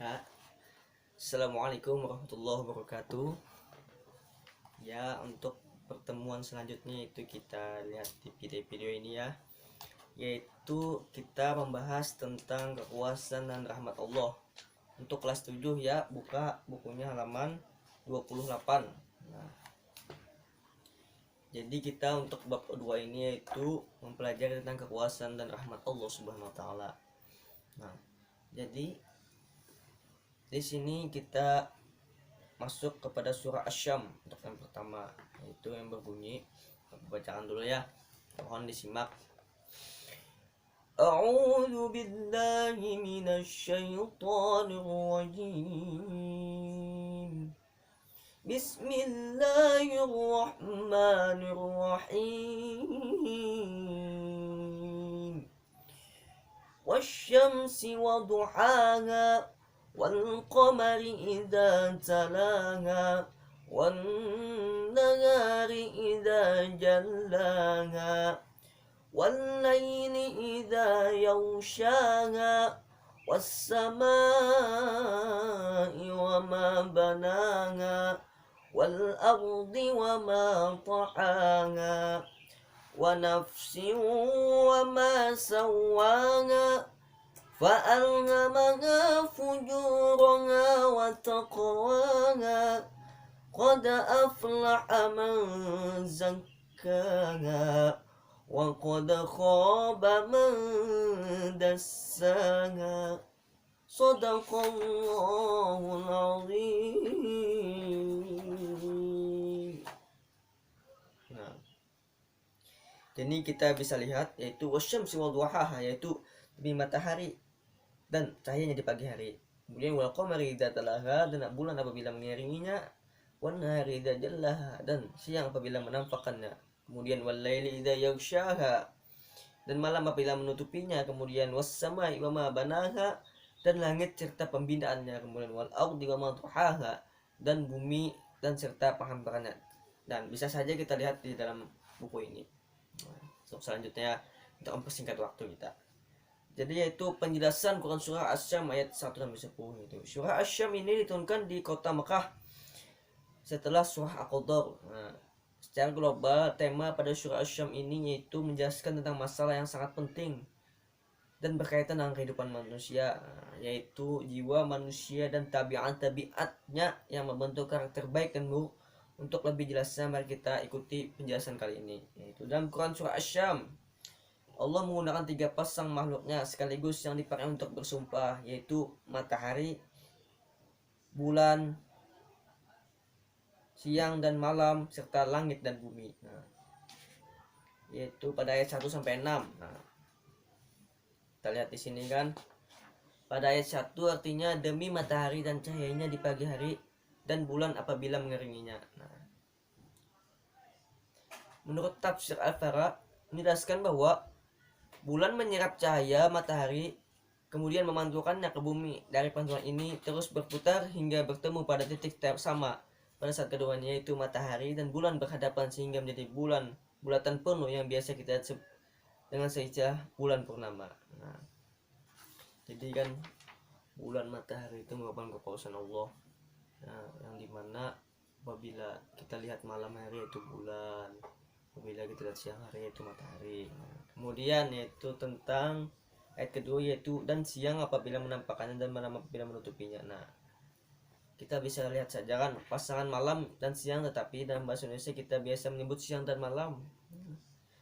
Ya, Assalamualaikum warahmatullahi wabarakatuh. Ya, untuk pertemuan selanjutnya itu kita lihat di video ini ya, yaitu kita membahas tentang kekuasaan dan rahmat Allah. Untuk kelas 7 ya, buka bukunya halaman 28. Nah, jadi kita untuk bab kedua ini yaitu mempelajari tentang kekuasaan dan rahmat Allah Subhanahu wa taala. Nah, jadi di sini kita masuk kepada surah Asy-Syam untuk yang pertama, yaitu yang berbunyi, aku bacakan dulu ya, mohon disimak. A'udzu billahi minasyaitonir rajim. Bismillahirrahmanirrahim. Wasyamsi waduhaha والقمر إذا تلاها والنهار إذا جلاها والليل إذا يغشاها والسماء وما بناها والأرض وما طحاها ونفس وما سواها فألهمها فجورها وتقواها قد أفلح من زكاها وقد خاب من دساها صدق الله العظيم. Nah, jadi kita bisa lihat yaitu wasyamsi wadduhaha, yaitu demi matahari dan cahayanya di pagi hari. Kemudian wal qamari idza talaha, dan bulan apabila mengiringinya, wan nahari idza jallaha, dan siang apabila menampakkannya. Kemudian wal laili idza yaghshaha, dan malam apabila menutupinya. Kemudian was samai wa ma banaha, dan langit serta pembinaannya. Kemudian wal ardi wa ma tuhaha, dan bumi dan serta penghamparannya. Dan bisa saja kita lihat di dalam buku ini. Untuk selanjutnya untuk mempersingkat waktu kita. Jadi yaitu penjelasan Quran surah Asy-Syam ayat 1-10 itu. Surah Asy-Syam ini diturunkan di kota Mekah setelah surah Al-Qadr. Nah, secara global tema pada surah Asy-Syam ini yaitu menjelaskan tentang masalah yang sangat penting dan berkaitan dengan kehidupan manusia, yaitu jiwa manusia dan tabiat-tabiatnya yang membentuk karakter baik dan buruk. Untuk lebih jelasnya mari kita ikuti penjelasan kali ini, yaitu dalam Quran surah Asy-Syam Allah menggunakan 3 pasang makhluknya sekaligus yang dipakai untuk bersumpah, yaitu matahari, bulan, siang dan malam, serta langit dan bumi. Nah, yaitu pada ayat 1-6. Nah, kita lihat di sini kan. Pada ayat 1 artinya demi matahari dan cahayanya di pagi hari dan bulan apabila mengiringinya. Nah, menurut tafsir Al-Fara menjelaskan bahwa bulan menyerap cahaya matahari, kemudian memantulkannya ke bumi. Dari pantulan ini terus berputar hingga bertemu pada titik sama pada saat keduanya, yaitu matahari dan bulan berhadapan sehingga menjadi bulatan penuh yang biasa kita lihat dengan seistilah bulan purnama. Nah, jadi kan bulan matahari itu merupakan kekuasaan Allah. Nah, yang dimana apabila kita lihat malam hari itu bulan, apabila kita lihat siang hari yaitu matahari. Nah, kemudian yaitu tentang ayat kedua yaitu dan siang apabila menampakkannya dan malam apabila menutupinya. Nah, kita bisa lihat saja kan pasangan malam dan siang, tetapi dalam bahasa Indonesia kita biasa menyebut siang dan malam.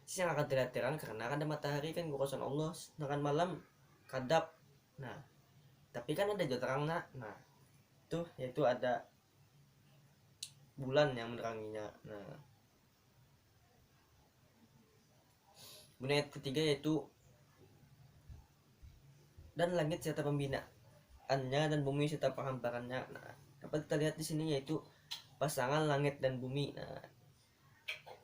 Siang akan terlihat terang karena ada matahari kan kekuasaan Allah, sedangkan malam kadap. Nah, tapi kan ada juga terang. Nah, itu yaitu ada bulan yang meneranginya. Nah, kemudian ayat ketiga yaitu dan langit serta pembinaannya dan bumi serta penghamparannya. Nah, dapat kita lihat di sini yaitu pasangan langit dan bumi. Nah,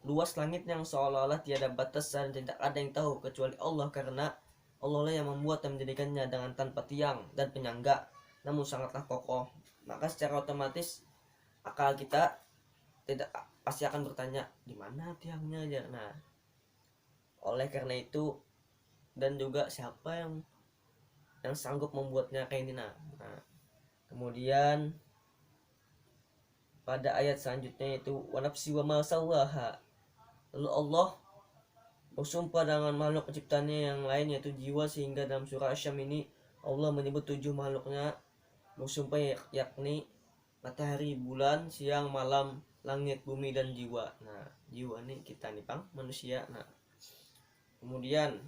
luas langit yang seolah-olah tiada batasan, tidak ada yang tahu kecuali Allah, karena Allah lah yang membuat dan menjadikannya dengan tanpa tiang dan penyangga, namun sangatlah kokoh. Maka secara otomatis akal kita tidak pasti akan bertanya di mana tiangnya aja. Nah, oleh karena itu dan juga siapa yang sanggup membuatnya kayak ini. Nah, Kemudian pada ayat selanjutnya itu wa nafsi wa ma sawaha. Lalu Allah bersumpah dengan makhluk penciptanya yang lain yaitu jiwa, sehingga dalam surah Asy-Syams ini Allah menyebut 7 makhluknya bersumpah, yakni matahari, bulan, siang, malam, langit, bumi, dan jiwa. Nah, jiwa ini kita nih Bang, manusia. Nah, kemudian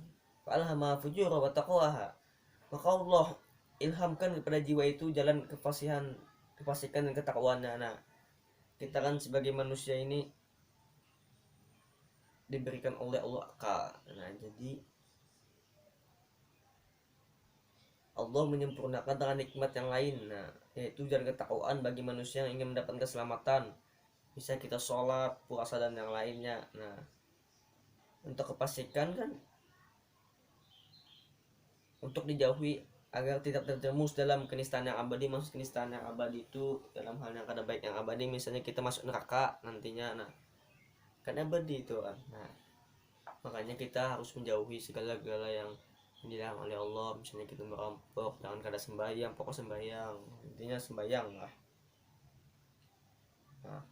fa'alhamaha fujura wa taqwaha. Maka Allah ilhamkan kepada jiwa itu jalan kefasikan dan ketakwaannya. Nah, kita kan sebagai manusia ini diberikan oleh Allah akal. Nah, jadi Allah menyempurnakan dengan nikmat yang lain, nah, yaitu jalan ketakwaan bagi manusia yang ingin mendapatkan keselamatan. Bisa kita sholat, puasa, dan yang lainnya. Nah, untuk kepastikan kan, untuk dijauhi agar tidak terjerumus dalam kenistaan yang abadi. Maksud kenistaan yang abadi itu dalam hal yang kada baik yang abadi, misalnya kita masuk neraka nantinya. Nah, kan abadi itu kan. Nah, makanya kita harus menjauhi segala-gala yang dilarang oleh Allah. Misalnya kita merampok, jangan kada sembahyang, pokok sembahyang, intinya sembahyang lah. Nah,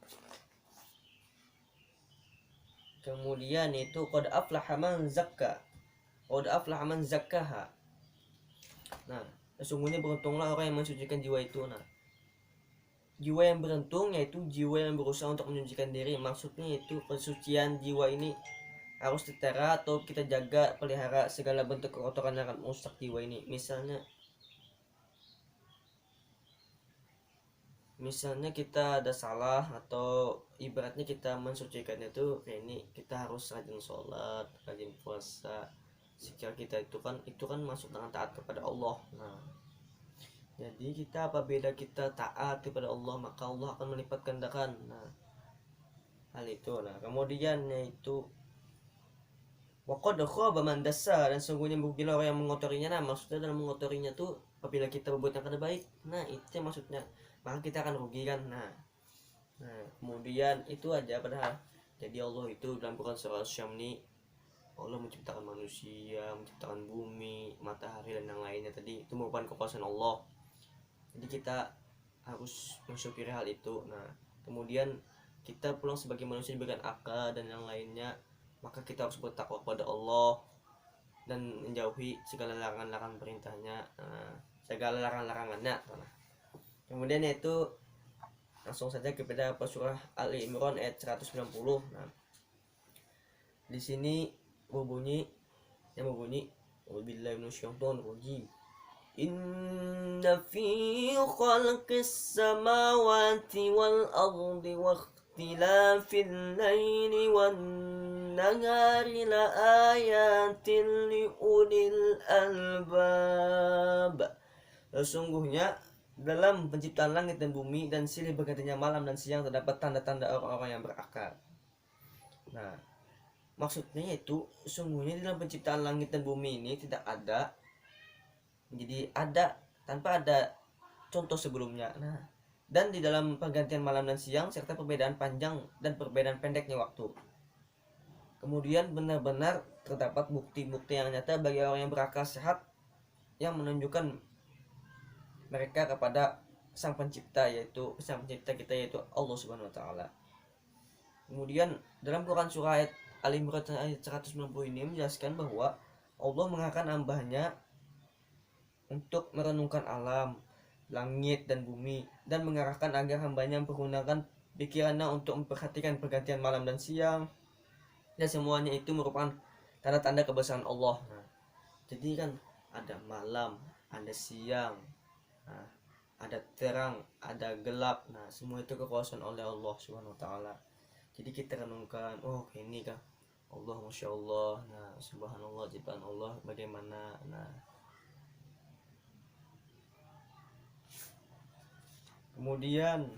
kemudian itu qad aflaha man zakka, qad aflaha man zakkaha. Nah, sesungguhnya beruntunglah orang yang mensucikan jiwa itu. Nah, jiwa yang beruntung yaitu jiwa yang berusaha untuk mensucikan diri. Maksudnya itu kesucian jiwa ini harus ditera atau kita jaga, pelihara segala bentuk kekotoran yang akan merusak jiwa ini. Misalnya kita ada salah, atau ibaratnya kita mensucikan itu kayak ini, kita harus rajin sholat, rajin puasa. Sikap kita itu kan masuk dengan taat kepada Allah. Nah, jadi kita apabila kita taat kepada Allah, maka Allah akan melipat gandakan. Nah, hal itu. Nah, kemudian yaitu waqad khaba man dassa, dan sungguhnya merugilah orang yang mengotorinya. Nah, maksudnya dalam mengotorinya tuh apabila kita berbuat yang kada baik. Nah, itu maksudnya, maka kita akan rugi kan. Nah, kemudian itu aja padahal. Jadi Allah itu dalam Quran surah Asy-Syams ini, Allah menciptakan manusia, menciptakan bumi, matahari, dan yang lainnya tadi itu merupakan kekuasaan Allah. Jadi kita harus mensyukuri hal itu. Nah, kemudian kita pulang sebagai manusia diberikan akal dan yang lainnya, maka kita harus bertakwa kepada Allah dan menjauhi segala larangan-larangan perintahnya, segala larangan-larangannya. Kemudian yaitu langsung saja kepada surah Ali Imran ayat 190. Nah, di sini berbunyi wabillahi minasyaitonir rajim. Inna fi khalqis samawati wal ardi wa ikhtilafil laili wan nahari la ayatin li ulil albab. Sesungguhnya dalam penciptaan langit dan bumi dan silih bergantinya malam dan siang terdapat tanda-tanda orang-orang yang berakal. Nah, maksudnya itu sesungguhnya dalam penciptaan langit dan bumi ini tidak ada, jadi ada tanpa ada contoh sebelumnya. Nah, dan di dalam pergantian malam dan siang serta perbedaan panjang dan perbedaan pendeknya waktu. Kemudian benar-benar terdapat bukti-bukti yang nyata bagi orang yang berakal sehat yang menunjukkan mereka kepada sang pencipta kita, yaitu Allah Subhanahu wa taala. Kemudian dalam Quran surah ayat Al-Imran ayat 190 ini menjelaskan bahwa Allah mengarahkan hambanya untuk merenungkan alam, langit dan bumi, dan mengarahkan agar hambanya mempergunakan pikirannya untuk memperhatikan pergantian malam dan siang, dan semuanya itu merupakan tanda-tanda kebesaran Allah. Nah, jadi kan ada malam, ada siang, nah, ada terang, ada gelap. Nah, semua itu kekuasaan oleh Allah Subhanahu wa taala. Jadi kita renungkan, oh ini kah Allah, Masya Allah, nah subhanallah, ciptaan Allah bagaimana. Nah, kemudian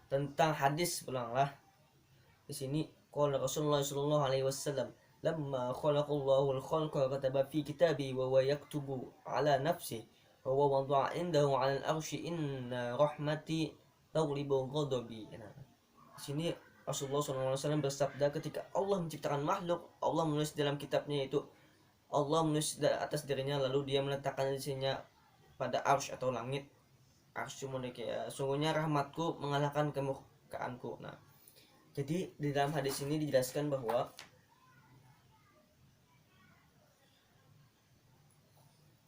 tentang hadis pulanglah. Di sini qala Rasulullah sallallahu alaihi wasallam, lamma khalaqallahu al-khalqa kataba fi kitabi wa huwa yaktubu ala nafsihi wa huwa wada'a indahu 'ala al-'arsy inna rahmati taghlibu ghadabi. Nah, di sini Rasulullah sallallahu alaihi wasallam bersabda, ketika Allah menciptakan makhluk, Allah menulis dalam kitabnya itu Allah menulis atas dirinya, lalu dia meletakkan dirinya pada arsh atau langit. Arsh sungguhnya rahmatku mengalahkan kemurkaanku. Nah, jadi di dalam hadis ini dijelaskan bahwa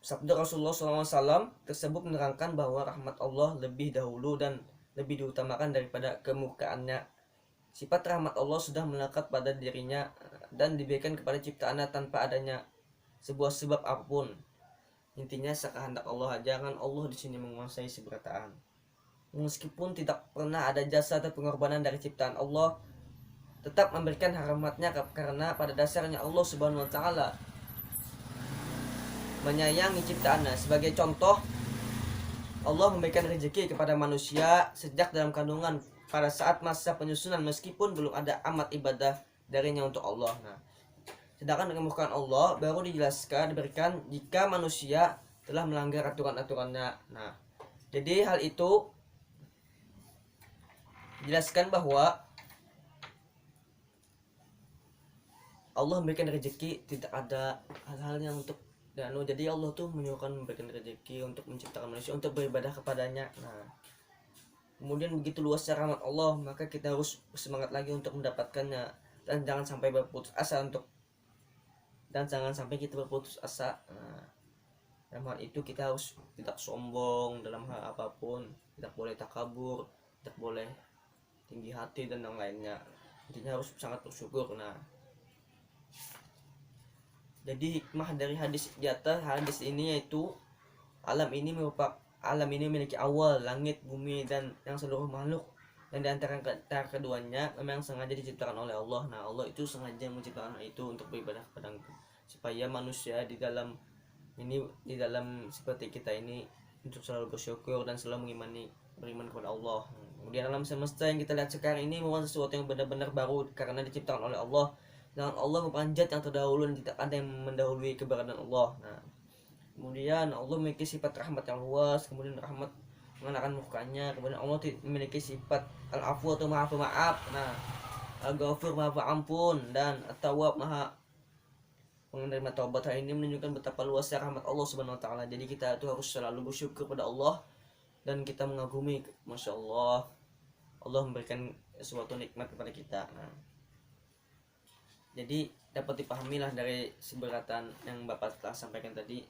sabda Rasulullah SAW tersebut menerangkan bahwa rahmat Allah lebih dahulu dan lebih diutamakan daripada kemurkaannya. Sifat rahmat Allah sudah melekat pada dirinya dan diberikan kepada ciptaannya tanpa adanya sebuah sebab apapun. Intinya sekehendak Allah, jangan Allah di sini menguasai seberataan. Meskipun tidak pernah ada jasa atau pengorbanan dari ciptaan Allah, tetap memberikan rahmatnya karena pada dasarnya Allah Subhanahu wa taala menyayangi ciptaannya. Sebagai contoh, Allah memberikan rezeki kepada manusia sejak dalam kandungan pada saat masa penyusunan, meskipun belum ada amat ibadah darinya untuk Allah. Nah, sedangkan kemurkaan Allah baru diberikan jika manusia telah melanggar aturan-aturannya. Nah, jadi hal itu dijelaskan bahwa Allah memberikan rezeki, tidak ada hal-hal yang untuk jadi Allah tuh menyuruhkan memberikan rezeki untuk menciptakan manusia untuk beribadah kepadanya. Nah, kemudian begitu luasnya rahmat Allah, maka kita harus semangat lagi untuk mendapatkannya dan jangan sampai kita berputus asa. Nah, dalam hal itu kita harus tidak sombong dalam hal apapun, tidak boleh takabur, tidak boleh tinggi hati dan yang lainnya. Intinya harus sangat bersyukur. Nah, jadi hikmah dari hadis di atas hadis ini yaitu alam ini memiliki awal, langit, bumi, dan yang seluruh makhluk, dan di antara keduanya memang sengaja diciptakan oleh Allah. Nah, Allah itu sengaja menciptakan itu untuk beribadah kepada-Nya, supaya manusia di dalam seperti kita ini untuk selalu bersyukur dan selalu beriman kepada Allah. Kemudian alam semesta yang kita lihat sekarang ini merupakan sesuatu yang benar-benar baru karena diciptakan oleh Allah. Dan Allah merupakan zat yang terdahulu dan tidak ada yang mendahului keberadaan Allah. Nah, kemudian Allah memiliki sifat rahmat yang luas, kemudian rahmat mengenakan mukanya, kemudian Allah memiliki sifat al-afu atau maha pemaaf. Nah, al-ghafur maha pengampun, dan at-tawwab maha menerima taubat. Hal ini menunjukkan betapa luasnya rahmat Allah Subhanahu wa taala. Jadi kita itu harus selalu bersyukur pada Allah dan kita mengagumi, Masya Allah, Allah memberikan suatu nikmat kepada kita. Nah, jadi dapat dipahamilah dari seberatan yang Bapak telah sampaikan tadi.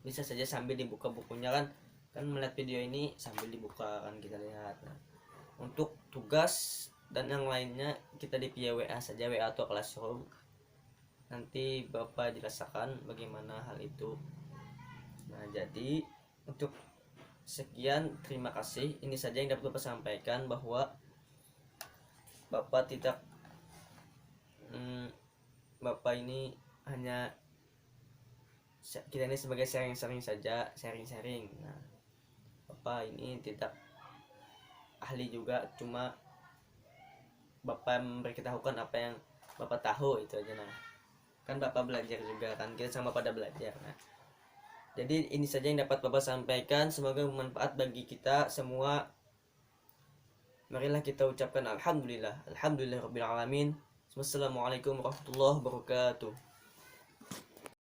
Bisa saja sambil dibuka bukunya kan melihat video ini sambil dibuka kan kita lihat. Nah, untuk tugas dan yang lainnya kita di via WA saja, WA atau Classroom. Nanti Bapak jelaskan bagaimana hal itu. Nah, jadi untuk sekian, terima kasih. Ini saja yang dapat Bapak sampaikan, bahwa Bapak tidak Bapak ini hanya kita ini sebagai sharing-sharing saja, sharing-sharing. Nah, Bapak ini tidak ahli juga, cuma Bapak memberitahukan apa yang Bapak tahu, itu aja. Nah, kan Bapak belajar juga kan, kita sama pada belajar. Nah, jadi ini saja yang dapat Bapak sampaikan, semoga bermanfaat bagi kita semua. Marilah kita ucapkan alhamdulillah, alhamdulillahirabbil alamin. Wassalamualaikum warahmatullahi wabarakatuh.